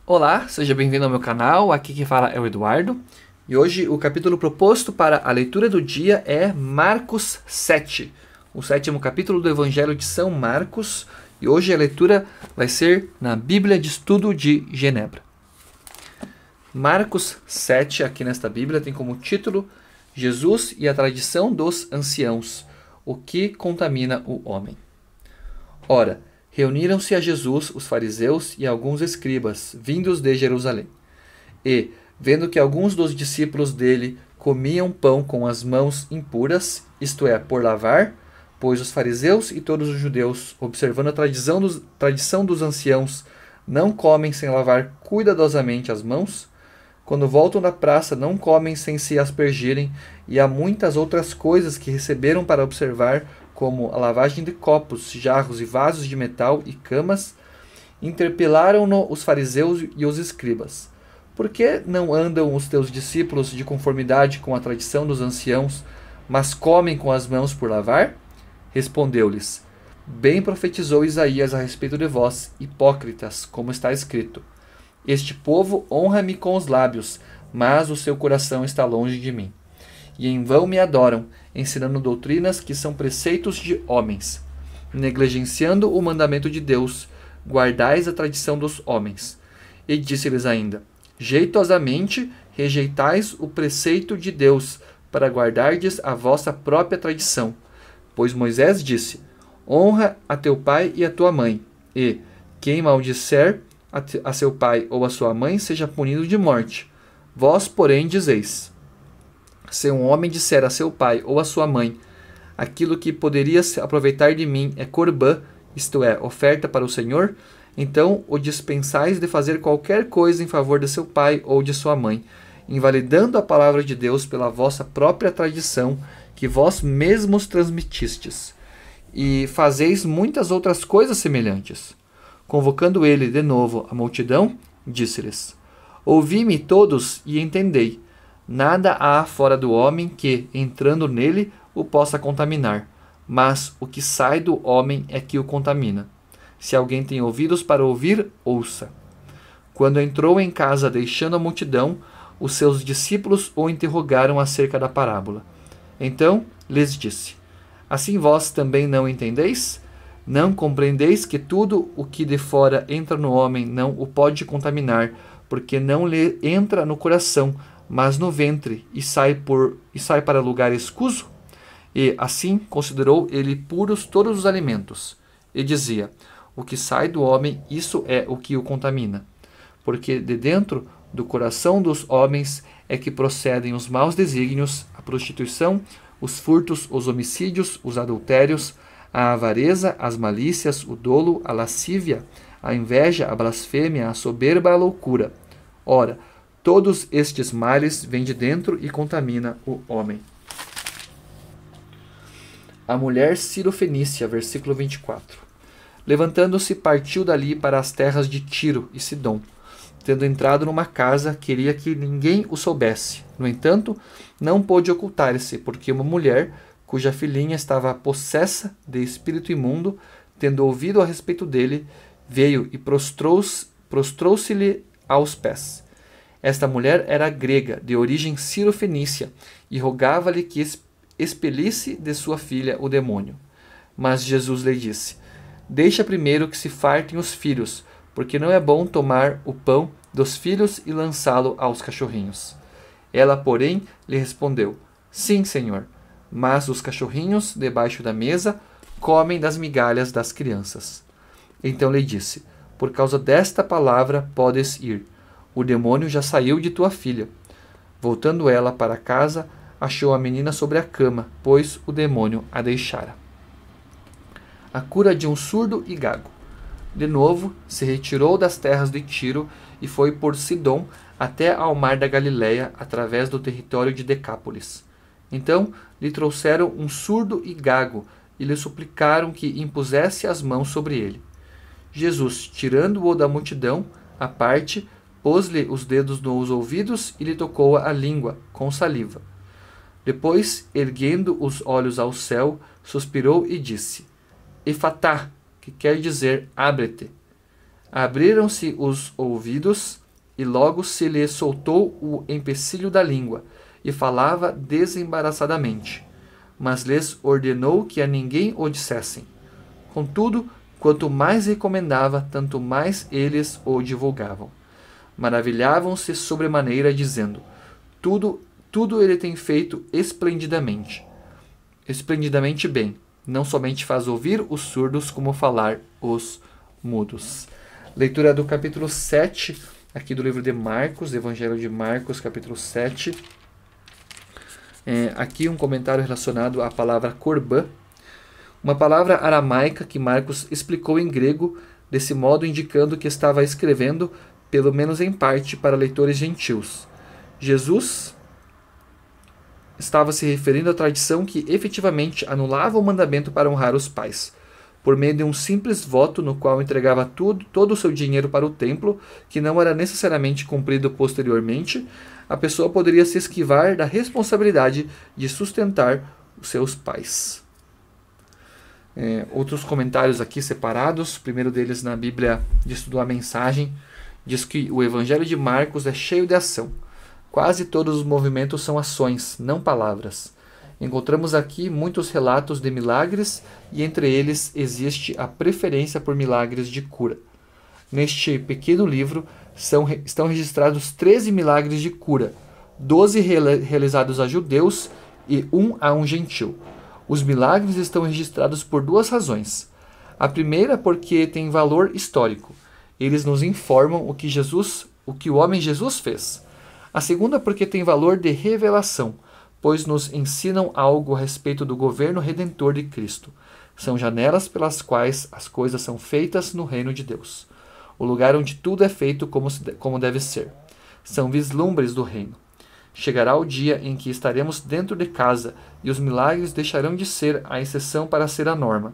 Olá, seja bem-vindo ao meu canal, aqui quem fala é o Eduardo. E hoje o capítulo proposto para a leitura do dia é Marcos 7, o sétimo capítulo do Evangelho de São Marcos. E hoje a leitura vai ser na Bíblia de Estudo de Genebra. Marcos 7, aqui nesta Bíblia, tem como título Jesus e a tradição dos anciãos, o que contamina o homem. Ora, reuniram-se a Jesus os fariseus e alguns escribas, vindos de Jerusalém. E, vendo que alguns dos discípulos dele comiam pão com as mãos impuras, isto é, por lavar, pois os fariseus e todos os judeus, observando a tradição dos anciãos, não comem sem lavar cuidadosamente as mãos, quando voltam da praça não comem sem se aspergirem, e há muitas outras coisas que receberam para observar, como a lavagem de copos, jarros e vasos de metal e camas, interpelaram-no os fariseus e os escribas. Por que não andam os teus discípulos de conformidade com a tradição dos anciãos, mas comem com as mãos por lavar? Respondeu-lhes: Bem profetizou Isaías a respeito de vós, hipócritas, como está escrito: Este povo honra-me com os lábios, mas o seu coração está longe de mim. E em vão me adoram, ensinando doutrinas que são preceitos de homens. Negligenciando o mandamento de Deus, guardais a tradição dos homens. E disse-lhes ainda: Jeitosamente rejeitais o preceito de Deus, para guardardes a vossa própria tradição. Pois Moisés disse: Honra a teu pai e a tua mãe, e quem maldisser a seu pai ou a sua mãe seja punido de morte. Vós, porém, dizeis: Se um homem disser a seu pai ou a sua mãe: Aquilo que poderia se aproveitar de mim é corbã, isto é, oferta para o Senhor, então o dispensais de fazer qualquer coisa em favor de seu pai ou de sua mãe, invalidando a palavra de Deus pela vossa própria tradição, que vós mesmos transmitistes. E fazeis muitas outras coisas semelhantes. Convocando ele de novo a multidão, disse-lhes: Ouvi-me todos e entendei. Nada há fora do homem que, entrando nele, o possa contaminar, mas o que sai do homem é que o contamina. Se alguém tem ouvidos para ouvir, ouça. Quando entrou em casa deixando a multidão, os seus discípulos o interrogaram acerca da parábola. Então lhes disse: Assim vós também não entendeis? Não compreendeis que tudo o que de fora entra no homem não o pode contaminar, porque não lhe entra no coração, mas no ventre, e sai para lugar escuso? E assim considerou ele puros todos os alimentos. E dizia: O que sai do homem, isso é o que o contamina. Porque de dentro do coração dos homens é que procedem os maus desígnios, a prostituição, os furtos, os homicídios, os adultérios, a avareza, as malícias, o dolo, a lascívia, a inveja, a blasfêmia, a soberba, a loucura. Ora, todos estes males vêm de dentro e contamina o homem. A mulher cirofenícia, versículo 24. Levantando-se, partiu dali para as terras de Tiro e Sidom. Tendo entrado numa casa, queria que ninguém o soubesse. No entanto, não pôde ocultar-se, porque uma mulher, cuja filhinha estava possessa de espírito imundo, tendo ouvido a respeito dele, veio e prostrou-se-lhe aos pés. Esta mulher era grega, de origem cirofenícia, e rogava-lhe que expelisse de sua filha o demônio. Mas Jesus lhe disse: Deixa primeiro que se fartem os filhos, porque não é bom tomar o pão dos filhos e lançá-lo aos cachorrinhos. Ela, porém, lhe respondeu: Sim, Senhor, mas os cachorrinhos, debaixo da mesa, comem das migalhas das crianças. Então lhe disse: Por causa desta palavra podes ir. O demônio já saiu de tua filha. Voltando ela para casa, achou a menina sobre a cama, pois o demônio a deixara. A cura de um surdo e gago. De novo, se retirou das terras de Tiro e foi por Sidom até ao mar da Galileia, através do território de Decápolis. Então lhe trouxeram um surdo e gago e lhe suplicaram que impusesse as mãos sobre ele. Jesus, tirando-o da multidão, à parte, pôs-lhe os dedos nos ouvidos e lhe tocou a língua com saliva. Depois, erguendo os olhos ao céu, suspirou e disse: Efatá, que quer dizer abre-te. Abriram-se os ouvidos, e logo se lhe soltou o empecilho da língua, e falava desembaraçadamente. Mas lhes ordenou que a ninguém o dissessem. Contudo, quanto mais recomendava, tanto mais eles o divulgavam. Maravilhavam-se sobremaneira, dizendo: tudo ele tem feito esplendidamente bem. Não somente faz ouvir os surdos, como falar os mudos. Leitura do capítulo 7, aqui do livro de Marcos, Evangelho de Marcos, capítulo 7. Aqui um comentário relacionado à palavra corbã, uma palavra aramaica que Marcos explicou em grego, desse modo indicando que estava escrevendo, pelo menos em parte, para leitores gentios. Jesus estava se referindo à tradição que efetivamente anulava o mandamento para honrar os pais, por meio de um simples voto no qual entregava todo o seu dinheiro para o templo, que não era necessariamente cumprido posteriormente. A pessoa poderia se esquivar da responsabilidade de sustentar os seus pais. Outros comentários aqui separados. O primeiro deles na Bíblia de Estudo a Mensagem diz que o Evangelho de Marcos é cheio de ação. Quase todos os movimentos são ações, não palavras. Encontramos aqui muitos relatos de milagres e entre eles existe a preferência por milagres de cura. Neste pequeno livro estão registrados 13 milagres de cura, 12 realizados a judeus e 1 a um gentil. Os milagres estão registrados por duas razões. A primeira porque tem valor histórico. Eles nos informam o que o homem Jesus fez. A segunda porque tem valor de revelação, pois nos ensinam algo a respeito do governo redentor de Cristo. São janelas pelas quais as coisas são feitas no reino de Deus, o lugar onde tudo é feito como deve ser. São vislumbres do reino. Chegará o dia em que estaremos dentro de casa e os milagres deixarão de ser a exceção para ser a norma.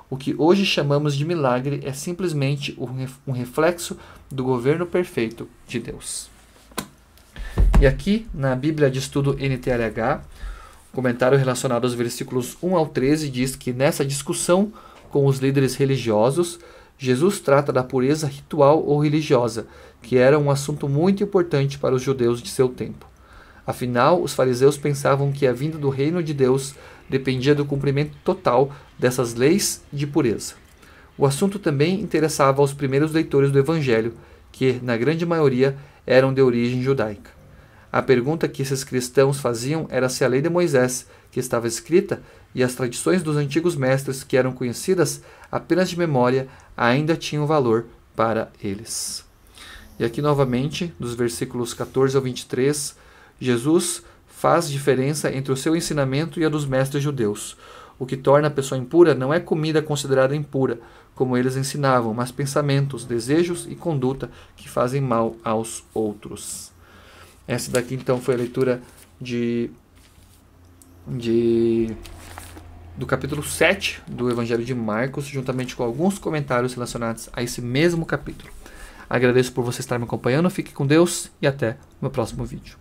O que hoje chamamos de milagre é simplesmente um reflexo do governo perfeito de Deus. E aqui, na Bíblia de Estudo NTLH, o comentário relacionado aos versículos 1 ao 13 diz que nessa discussão com os líderes religiosos, Jesus trata da pureza ritual ou religiosa, que era um assunto muito importante para os judeus de seu tempo. Afinal, os fariseus pensavam que a vinda do reino de Deus dependia do cumprimento total dessas leis de pureza. O assunto também interessava aos primeiros leitores do Evangelho, que, na grande maioria, eram de origem judaica. A pergunta que esses cristãos faziam era se a lei de Moisés, que estava escrita, e as tradições dos antigos mestres, que eram conhecidas apenas de memória, ainda tinham valor para eles. E aqui novamente, dos versículos 14 ao 23, Jesus faz diferença entre o seu ensinamento e a dos mestres judeus. O que torna a pessoa impura não é comida considerada impura, como eles ensinavam, mas pensamentos, desejos e conduta que fazem mal aos outros. Essa daqui então foi a leitura do capítulo 7 do Evangelho de Marcos, juntamente com alguns comentários relacionados a esse mesmo capítulo. Agradeço por você estar me acompanhando, fique com Deus e até o meu próximo vídeo.